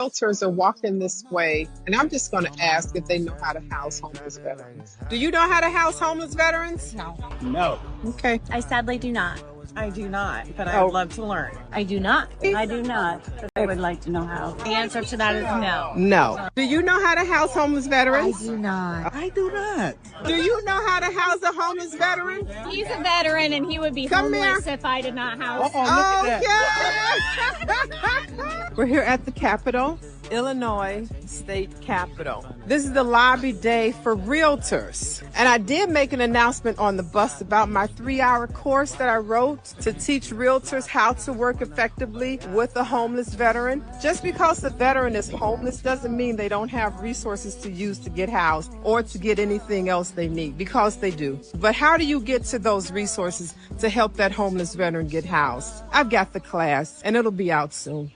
Realtors are walking this way, and I'm just going to ask if they know how to house homeless veterans. Do you know how to house homeless veterans? No. No. Okay. I sadly do not. I do not, but I would love to learn. I do not. I do not, but I would like to know how. The answer to that is no. No. Do you know how to house homeless veterans? I do not. I do not. Do you know how to house a homeless veteran? He's a veteran and he would be Come homeless here. if I did not house. Oh, look at that. We're here at the Capitol, Illinois State Capitol. This is the lobby day for Realtors. And I did make an announcement on the bus about my 3-hour course that I wrote to teach Realtors how to work effectively with a homeless veteran. Just because the veteran is homeless doesn't mean they don't have resources to use to get housed or to get anything else they need, because they do. But how do you get to those resources to help that homeless veteran get housed? I've got the class, and it'll be out soon.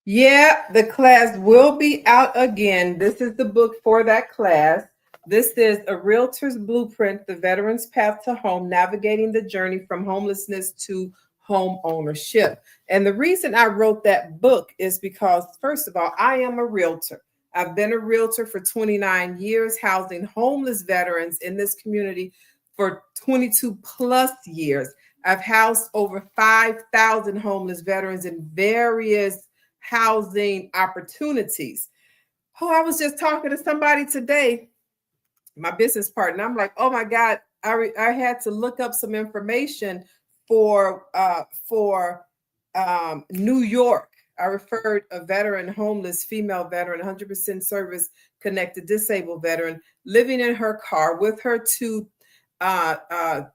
Yeah, the class will be out again. This is the book for that class. This is A Realtor's Blueprint, The Veteran's Path to Home, Navigating the Journey from Homelessness to Home Ownership. And the reason I wrote that book is because, first of all, I am a realtor. I've been a realtor for 29 years, housing homeless veterans in this community for 22 plus years. I've housed over 5,000 homeless veterans in various housing opportunities. Oh, I was just talking to somebody today, my business partner. I'm like, oh my God, I had to look up some information for New York. I referred a veteran, homeless female veteran, 100% service connected disabled veteran, living in her car with her 2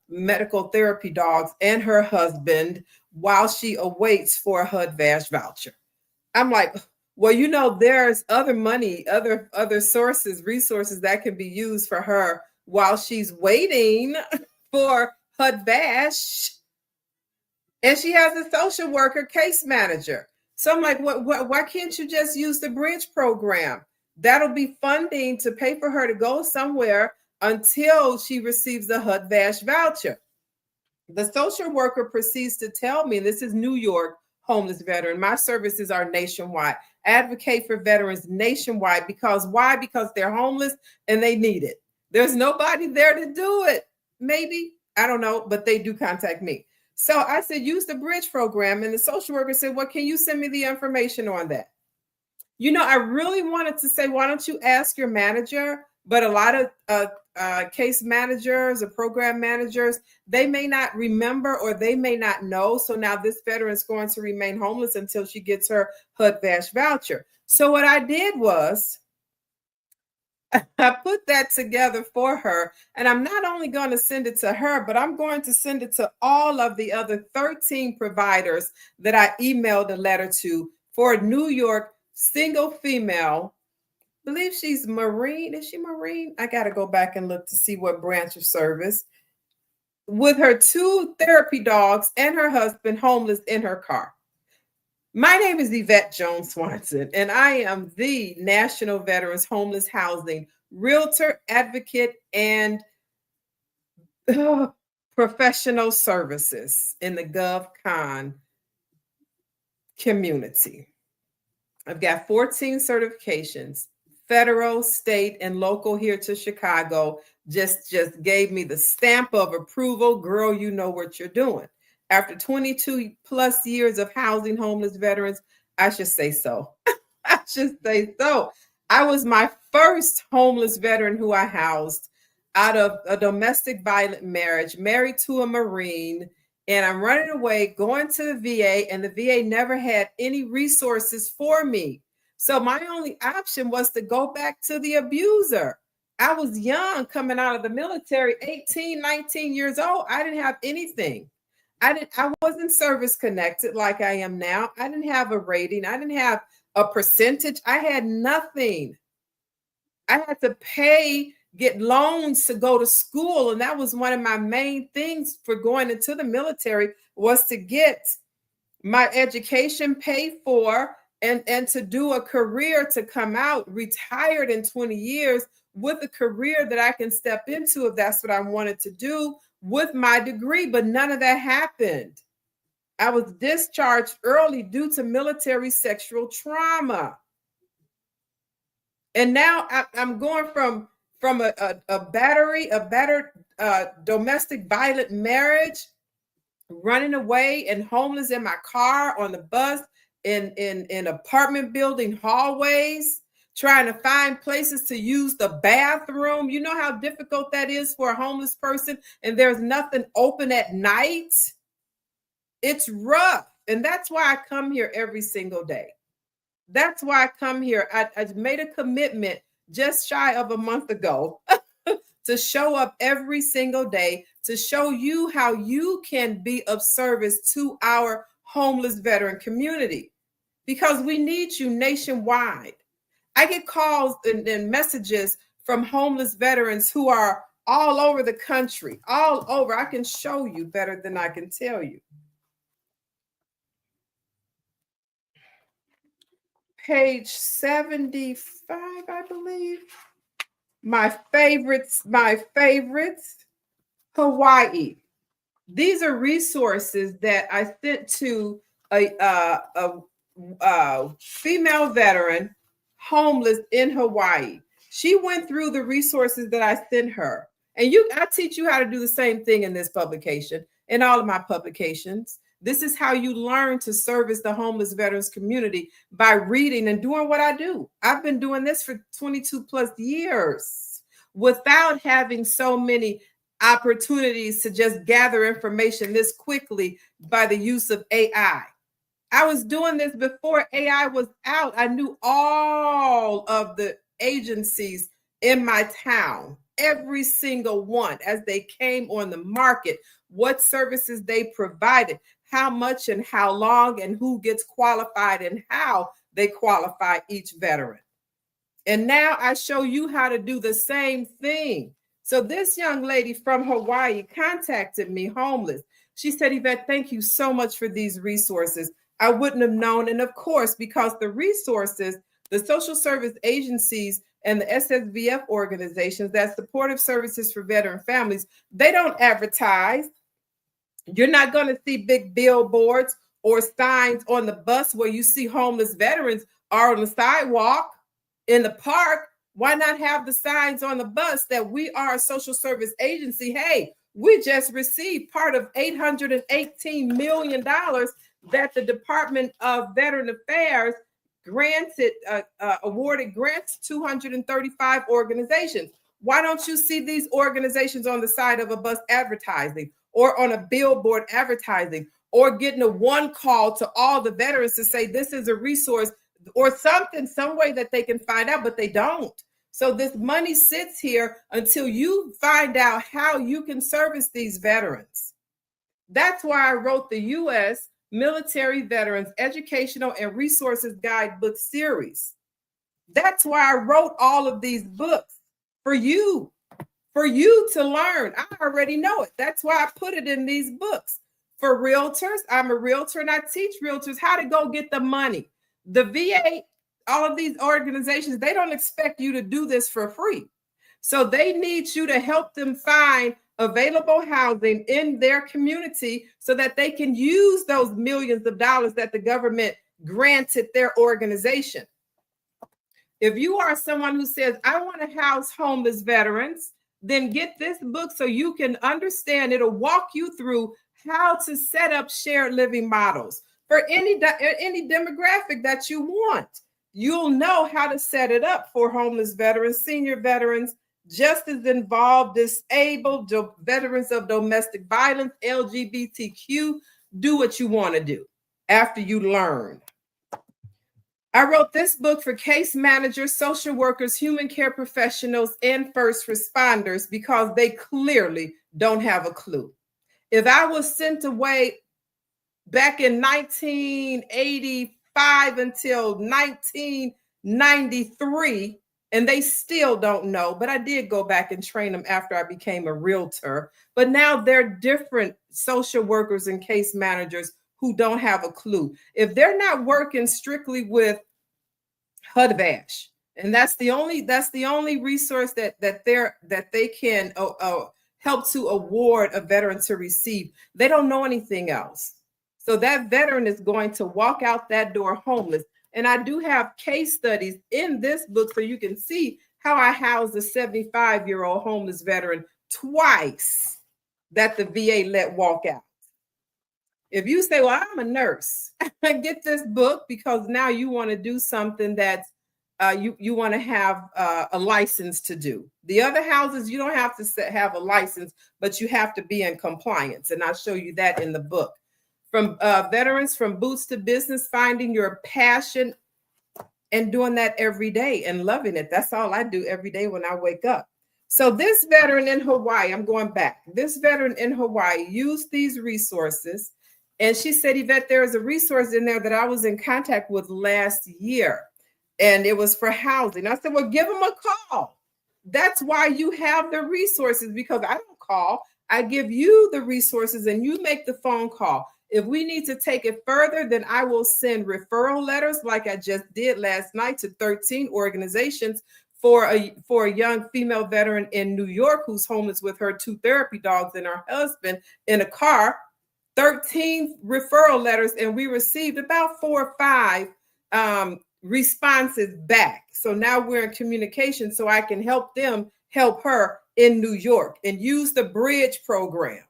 medical therapy dogs and her husband while she awaits for a HUD-VASH voucher. I'm like, well, you know, there's other money, other sources, resources that can be used for her while she's waiting for HUD-VASH. And she has a social worker case manager. So I'm like, why can't you just use the bridge program? That'll be funding to pay for her to go somewhere until she receives the HUD-VASH voucher. The social worker proceeds to tell me, this is New York homeless veteran, my services are nationwide. Advocate for veterans nationwide. Because why? Because they're homeless and they need it. There's nobody there to do it. Maybe, I don't know, but they do contact me. So I said, use the bridge program. And the social worker said, well, can you send me the information on that? You know, I really wanted to say, why don't you ask your manager? But a lot of case managers or program managers, they may not remember or they may not know. So now this veteran is going to remain homeless until she gets her HUD-VASH voucher. So what I did was I put that together for her. And I'm not only going to send it to her, but I'm going to send it to all of the other 13 providers that I emailed a letter to for a New York single female. I believe she's Marine. Is she Marine? I got to go back and look to see what branch of service. With her 2 therapy dogs and her husband homeless in her car. My name is Yvette Jones Swanson, and I am the National Veterans Homeless Housing Realtor, Advocate, and professional services in the GovCon community. I've got 14 certifications. Federal, state, and local here to Chicago just gave me the stamp of approval. Girl, you know what you're doing. After 22 plus years of housing homeless veterans, I should say so. I should say so. I was my first homeless veteran who I housed out of a domestic violent marriage, married to a Marine, and I'm running away, going to the VA, and the VA never had any resources for me. So my only option was to go back to the abuser. I was young coming out of the military, 18, 19 years old. I didn't have anything. I wasn't service connected like I am now. I didn't have a rating. I didn't have a percentage. I had nothing. I had to get loans to go to school. And that was one of my main things for going into the military, was to get my education paid for and to do a career, to come out retired in 20 years with a career that I can step into if that's what I wanted to do with my degree. But none of that happened. I was discharged early due to military sexual trauma. And now I'm going from a battered domestic violent marriage, running away and homeless in my car, on the bus, in apartment building hallways, trying to find places to use the bathroom. You know how difficult that is for a homeless person, and there's nothing open at night. It's rough. And that's why I come here every single day. That's why I come here. I made a commitment just shy of a month ago to show up every single day to show you how you can be of service to our homeless veteran community, because we need you nationwide. I get calls and messages from homeless veterans who are all over the country, all over. I can show you better than I can tell you. Page 75, I believe. My favorites, Hawaii. These are resources that I sent to a female veteran homeless in Hawaii. She went through the resources that I sent her. And I teach you how to do the same thing in this publication, in all of my publications. This is how you learn to service the homeless veterans community, by reading and doing what I do. I've been doing this for 22 plus years without having so many opportunities to just gather information this quickly by the use of AI. I was doing this before AI was out. I knew all of the agencies in my town, every single one, as they came on the market, what services they provided, how much and how long, and who gets qualified and how they qualify each veteran. And now I show you how to do the same thing. So this young lady from Hawaii contacted me, homeless. She said, Yvette, thank you so much for these resources. I wouldn't have known. And of course, because the resources, the social service agencies and the SSVF organizations, that's supportive services for veteran families, they don't advertise. You're not going to see big billboards or signs on the bus where you see homeless veterans are on the sidewalk, in the park. Why not have the signs on the bus that we are a social service agency? Hey, we just received part of $818 million that the Department of Veteran Affairs awarded grants to 235 organizations. Why don't you see these organizations on the side of a bus advertising, or on a billboard advertising, or getting a one call to all the veterans to say this is a resource, or something, some way that they can find out, but they don't. So this money sits here until you find out how you can service these veterans. That's why I wrote the U.S. Military Veterans Educational and Resources Guidebook series. That's why I wrote all of these books for you to learn. I already know it. That's why I put it in these books. For realtors, I'm a realtor and I teach realtors how to go get the money. The VA, all of these organizations, they don't expect you to do this for free. So they need you to help them find available housing in their community so that they can use those millions of dollars that the government granted their organization. If you are someone who says, I want to house homeless veterans, then get this book so you can understand. It'll walk you through how to set up shared living models for any demographic that you want. You'll know how to set it up for homeless veterans, senior veterans, just as involved, disabled, veterans of domestic violence, LGBTQ. Do what you want to do after you learn. I wrote this book for case managers, social workers, human care professionals, and first responders because they clearly don't have a clue. If I was sent away back in 1985 until 1993, and they still don't know, but I did go back and train them after I became a realtor. But now they're different social workers and case managers who don't have a clue. If they're not working strictly with HUD-VASH, and that's the only resource that they can help to award a veteran to receive, they don't know anything else. So that veteran is going to walk out that door homeless. And I do have case studies in this book so you can see how I housed a 75-year-old homeless veteran twice that the VA let walk out. If you say, well, I'm a nurse, get this book because now you want to do something that's you want to have a license to do. The other houses, you don't have to have a license, but you have to be in compliance. And I'll show you that in the book. From veterans, from boots to business, finding your passion and doing that every day and loving it. That's all I do every day when I wake up. So this veteran in Hawaii, I'm going back. This veteran in Hawaii used these resources. And she said, Yvette, there is a resource in there that I was in contact with last year. And it was for housing. I said, well, give them a call. That's why you have the resources, because I don't call. I give you the resources and you make the phone call. If we need to take it further, then I will send referral letters like I just did last night to 13 organizations for a young female veteran in New York who's homeless with her 2 therapy dogs and her husband in a car. 13 referral letters, and we received about 4 or 5 responses back. So now we're in communication so I can help them help her in New York and use the bridge program.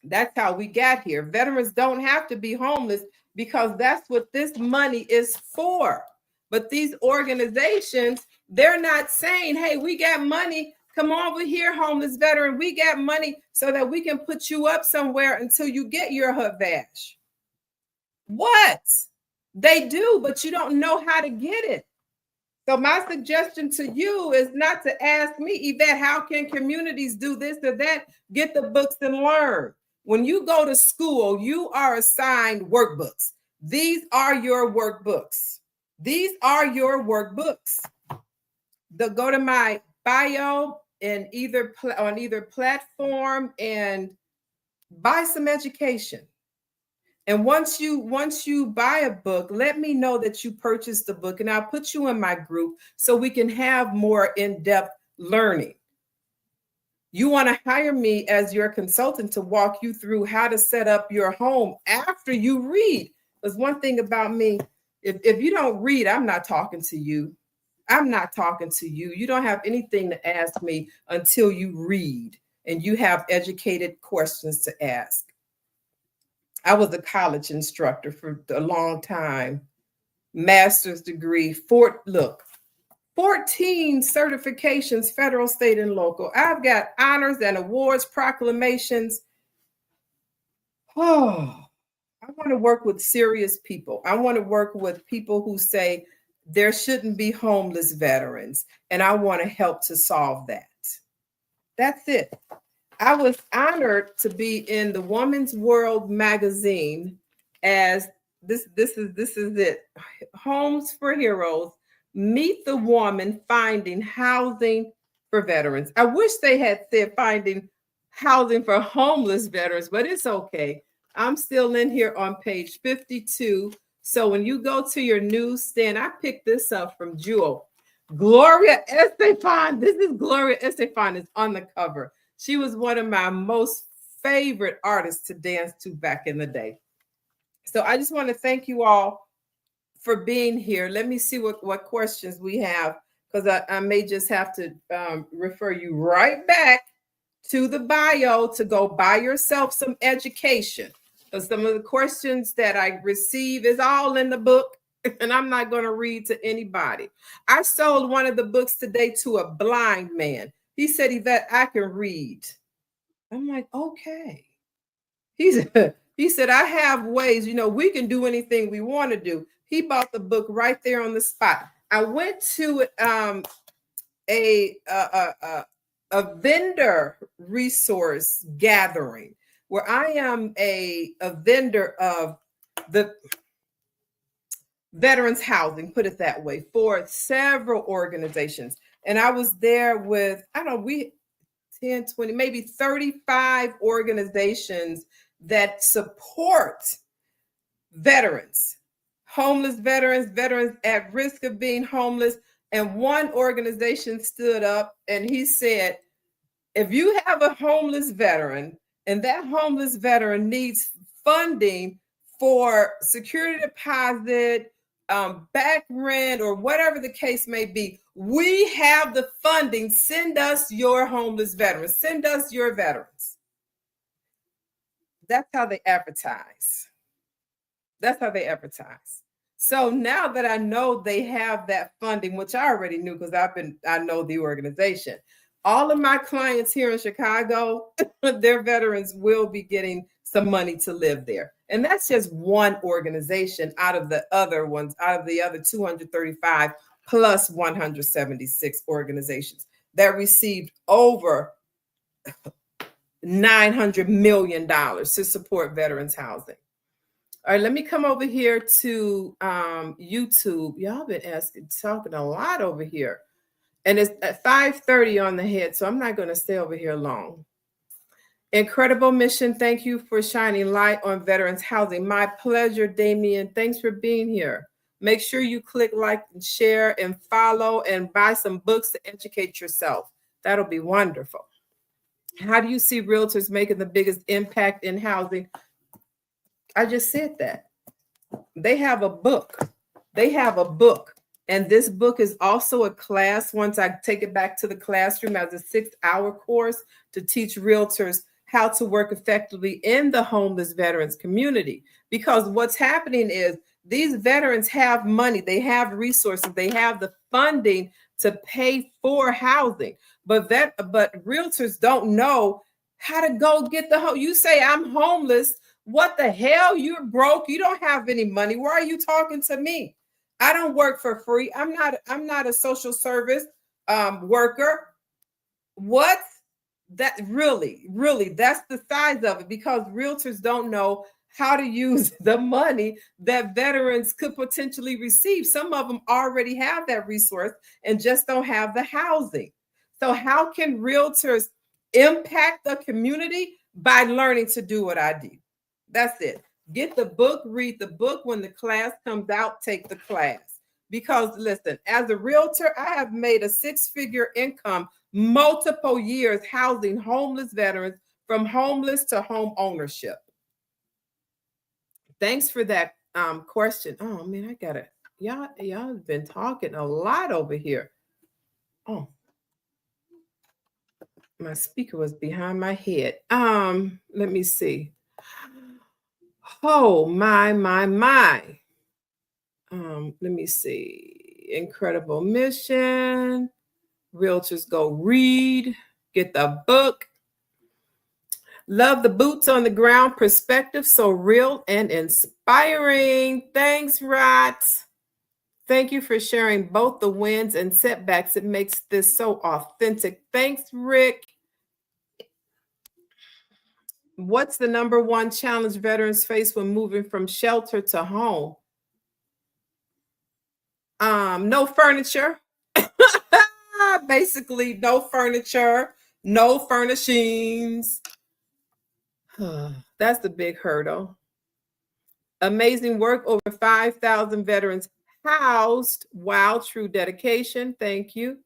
That's how we got here. Veterans don't have to be homeless because that's what this money is for. But these organizations, they're not saying, hey, we got money. Come over here, homeless veteran. We got money so that we can put you up somewhere until you get your HUD-VASH. What? They do, but you don't know how to get it. So my suggestion to you is not to ask me, Yvette, how can communities do this or that? Get the books and learn. When you go to school, you are assigned workbooks. These are your workbooks. These are your workbooks. Go to my bio and on either platform and buy some education. And once you buy a book, let me know that you purchased the book and I'll put you in my group so we can have more in-depth learning. You want to hire me as your consultant to walk you through how to set up your home after you read. Because one thing about me, if you don't read, I'm not talking to you. I'm not talking to you. You don't have anything to ask me until you read and you have educated questions to ask. I was a college instructor for a long time, master's degree, 14 certifications, federal, state, and local. I've got honors and awards, proclamations. Oh, I want to work with serious people. I want to work with people who say there shouldn't be homeless veterans, and I want to help to solve that. That's it. I was honored to be in the Woman's World magazine as this is it. Homes for Heroes. Meet the woman finding housing for veterans. I wish they had said finding housing for homeless veterans, but it's okay. I'm still in here on page 52. So when you go to your newsstand, I picked this up from Jewel. Gloria Estefan. This is Gloria Estefan is on the cover. She was one of my most favorite artists to dance to back in the day. So I just want to thank you all for being here. Let me see what questions we have, because I may just have to refer you right back to the bio to go buy yourself some education. Because some of the questions that I receive is all in the book, and I'm not going to read to anybody. I sold one of the books today to a blind man. He said, Yvette, I can read. I'm like, okay. He said, I have ways, we can do anything we want to do. He bought the book right there on the spot. I went to a vendor resource gathering where I am a vendor of the veterans housing, put it that way, for several organizations. And I was there with, 10, 20, maybe 35 organizations that support veterans, homeless veterans, veterans at risk of being homeless. And one organization stood up and he said, if you have a homeless veteran and that homeless veteran needs funding for security deposit, back rent, or whatever the case may be. We have the funding. Send us your homeless veterans. Send us your veterans. That's how they advertise. That's how they advertise. So now that I know they have that funding, which I already knew because I know the organization. All of my clients here in Chicago, their veterans will be getting some money to live there. And that's just one organization out of the other ones, out of the other 235 plus 176 organizations that received over $900 million to support veterans housing. All right, let me come over here to YouTube. Y'all been talking a lot over here. And it's at 5:30 on the head, so I'm not going to stay over here long. Incredible mission. Thank you for shining light on veterans housing. My pleasure, Damien. Thanks for being here. Make sure you click like and share and follow and buy some books to educate yourself. That'll be wonderful. How do you see realtors making the biggest impact in housing? I just said that. They have a book. They have a book. And this book is also a class. Once I take it back to the classroom as a 6-hour course to teach realtors how to work effectively in the homeless veterans community. Because what's happening is these veterans have money, they have resources, they have the funding to pay for housing. But realtors don't know how to go get the home. You say, I'm homeless. What the hell? You're broke. You don't have any money. Why are you talking to me? I don't work for free. I'm not a social service worker. What? That really, that's the size of it, because realtors don't know how to use the money that veterans could potentially receive. Some of them already have that resource and just don't have the housing. So how can realtors impact the community? By learning to do what I do. That's it. Get the book, read the book. When the class comes out, take the class. Because listen, as a realtor, I have made a 6-figure income multiple years housing homeless veterans, from homeless to home ownership. Thanks for that question. Oh man, I got it. Y'all have been talking a lot over here. Oh, my speaker was behind my head. Let me see. Oh, my. Let me see. Incredible mission. Realtors go read. Get the book. Love the boots on the ground perspective. So real and inspiring. Thanks, Rot. Thank you for sharing both the wins and setbacks. It makes this so authentic. Thanks, Rick. What's the number one challenge veterans face when moving from shelter to home? No furniture. Basically, no furniture, no furnishings. That's the big hurdle. Amazing work. Over 5,000 veterans housed. Wow, true dedication. Thank you.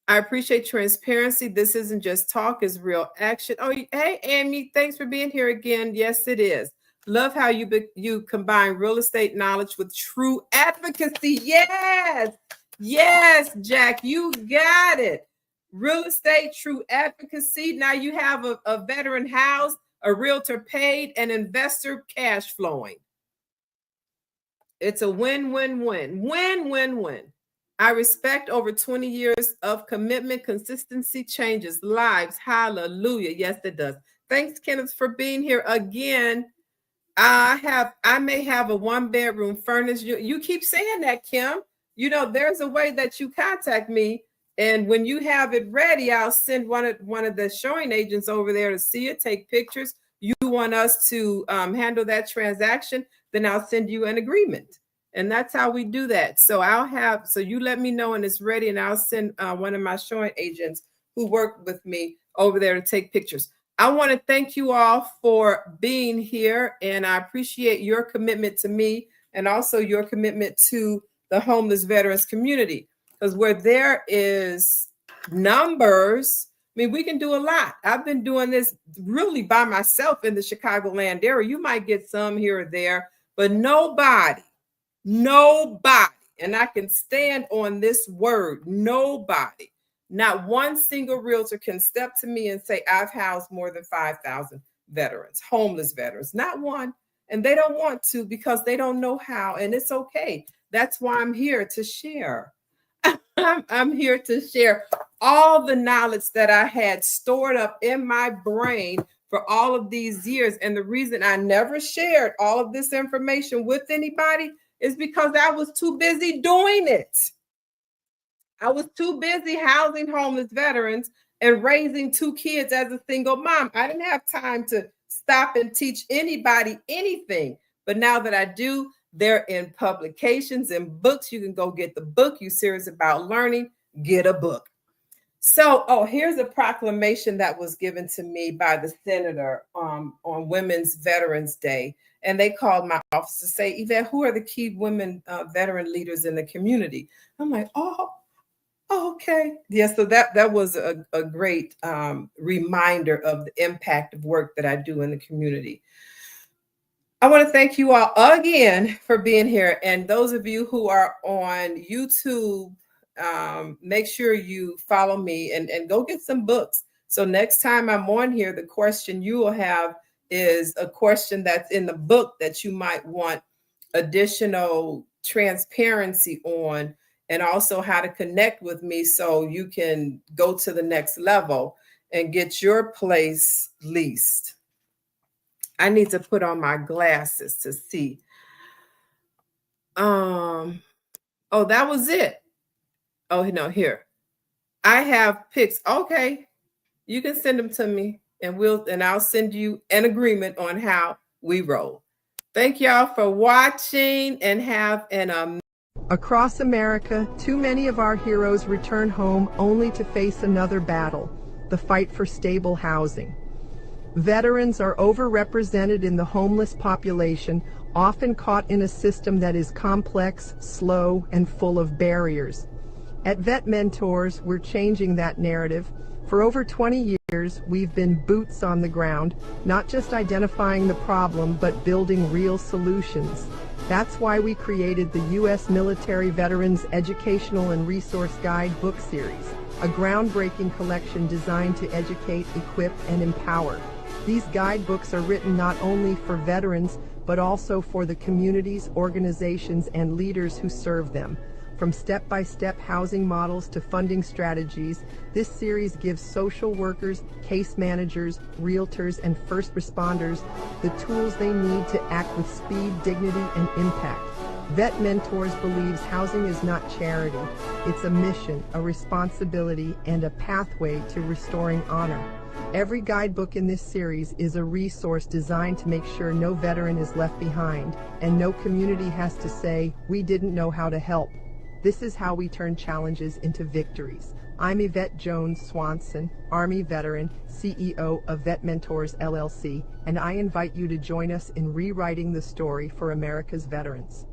I appreciate transparency. This isn't just talk, it's real action. Oh, hey, Amy, thanks for being here again. Yes, it is. Love how you combine real estate knowledge with true advocacy. Yes, Jack, you got it. Real estate, true advocacy. Now you have a veteran housed, a realtor paid, and investor cash flowing. It's a win-win-win. I respect over 20 years of commitment. Consistency changes lives. Hallelujah. Yes, it does. Thanks, Kenneth, for being here again. I may have a 1-bedroom furnished. You keep saying that, Kim. You know, there's a way that you contact me, and when you have it ready, I'll send one of the showing agents over there to see it, take pictures. You want us to handle that transaction, then I'll send you an agreement. And that's how we do that. So you let me know when it's ready, and I'll send one of my showing agents who work with me over there to take pictures. I want to thank you all for being here, and I appreciate your commitment to me and also your commitment to the homeless veterans community, because where there is numbers, mean, we can do a lot. I've been doing this really by myself in the Chicagoland area. You might get some here or there, but nobody, and I can stand on this word, nobody, not one single realtor can step to me and say, I've housed more than 5,000 veterans, homeless veterans, not one. And they don't want to because they don't know how, and it's okay. That's why I'm here to share. I'm here to share all the knowledge that I had stored up in my brain for all of these years. And the reason I never shared all of this information with anybody is because I was too busy doing it. I was too busy housing homeless veterans and raising 2 kids as a single mom. I didn't have time to stop and teach anybody anything. But now that I do, they're in publications and books. You can go get the book. You're serious about learning, get a book. So, here's a proclamation that was given to me by the senator on Women's Veterans Day. And they called my office to say, Yvette, who are the key women veteran leaders in the community? I'm like, okay. Yeah, so that was a great reminder of the impact of work that I do in the community. I want to thank you all again for being here. And those of you who are on YouTube, make sure you follow me and go get some books. So next time I'm on here, the question you will have is a question that's in the book that you might want additional transparency on, and also how to connect with me so you can go to the next level and get your place leased. I need to put on my glasses to see. That was it. Oh, no, here. I have pics. Okay. You can send them to me and I'll send you an agreement on how we roll. Thank y'all for watching and have an Across America, too many of our heroes return home only to face another battle, the fight for stable housing. Veterans are overrepresented in the homeless population, often caught in a system that is complex, slow, and full of barriers. At VetMentors, we're changing that narrative. For over 20 years, we've been boots on the ground, not just identifying the problem, but building real solutions. That's why we created the U.S. Military Veterans Educational and Resource Guide book series, a groundbreaking collection designed to educate, equip, and empower. These guidebooks are written not only for veterans, but also for the communities, organizations, and leaders who serve them. From step-by-step housing models to funding strategies, this series gives social workers, case managers, realtors, and first responders the tools they need to act with speed, dignity, and impact. VetMentors believes housing is not charity. It's a mission, a responsibility, and a pathway to restoring honor. Every guidebook in this series is a resource designed to make sure no veteran is left behind, and no community has to say, "We didn't know how to help." This is how we turn challenges into victories. I'm Yvette Jones Swanson, Army veteran, CEO of VetMentors LLC, and I invite you to join us in rewriting the story for America's veterans.